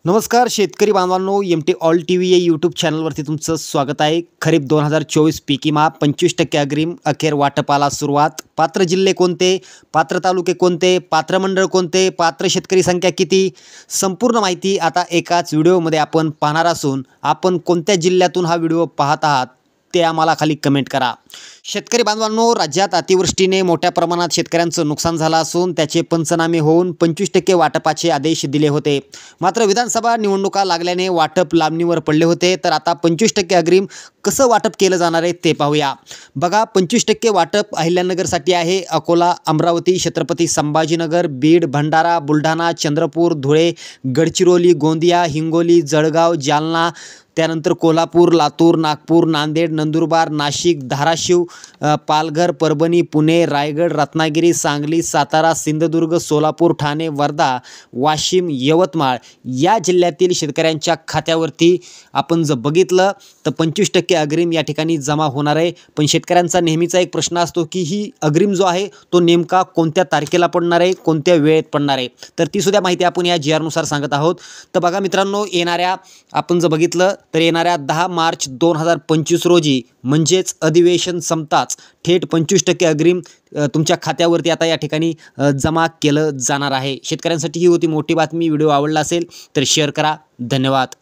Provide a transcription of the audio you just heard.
नमस्कार शेतकरी बांधवांनो, एम.टी. ऑल टीव्ही या यूट्यूब चॅनलवरती तुमचं स्वागत आहे। खरीप 2024 पीक विमा 25% अग्रिम अखेर वाटपाला सुरुवात। पात्र जिल्हे कोणते, पात्र तालुके कोणते, पात्र मंडळ कोणते, पात्र शेतकरी संख्या किती, संपूर्ण माहिती आता एकाच व्हिडिओमध्ये आपण पाहणार असून आपण कोणत्या जिल्ह्यातून हा व्हिडिओ पाहत आहात ते आम्हाला खाली कमेंट करा। शेतकरी बांधवांनो, राज्यात अतिवृष्टीने मोठ्या प्रमाणात शेतकऱ्यांचं नुकसान झालं असून त्याचे पंचनामे होऊन 25% वाटपाचे आदेश दिले होते। मात्र विधानसभा निवडणुका लागल्याने वाटप लांबणीवर पडले होते। तर आता 25% अग्रिम कसं वाटप केलं जाणार आहे ते पाहूया। बघा, 25% वाटप अहिल्यानगरसाठी आहे। अकोला, अमरावती, छत्रपती संभाजीनगर, बीड, भंडारा, बुलढाणा, चंद्रपूर, धुळे, गडचिरोली, गोंदिया, हिंगोली, जळगाव, जालना, त्यानंतर कोल्हापूर, लातूर, नागपूर, नांदेड, नंदुरबार, नाशिक, धाराशिव, पालघर, परभणी, पुणे, रायगड, रत्नागिरी, सांगली, सातारा, सिंधुदुर्ग, सोलापूर, ठाणे, वर्धा, वाशिम, यवतमाळ या जिल्ह्यातील शेतकऱ्यांच्या खात्यावरती आपण जर बघितलं तर 25% अग्रिम या ठिकाणी जमा होणार आहे। पण शेतकऱ्यांचा नेहमीचा एक प्रश्न असतो की ही अग्रिम जो आहे तो नेमका कोणत्या तारखेला पडणार आहे, कोणत्या वेळेत पडणार आहे, तर ती सुद्धा माहिती आपण या जी आरनुसार सांगत आहोत। तर बघा मित्रांनो, आपण जर बघितलं तर येणाऱ्या 10 मार्च 2025 रोजी म्हणजेच अधिवेशन संपताच थेट 25% अग्रिम तुमच्या खात्यावरती आता या ठिकाणी जमा केलं जाणार आहे। शेतकऱ्यांसाठी ही होती मोठी बातमी। व्हिडिओ आवडला असेल तर शेअर करा। धन्यवाद।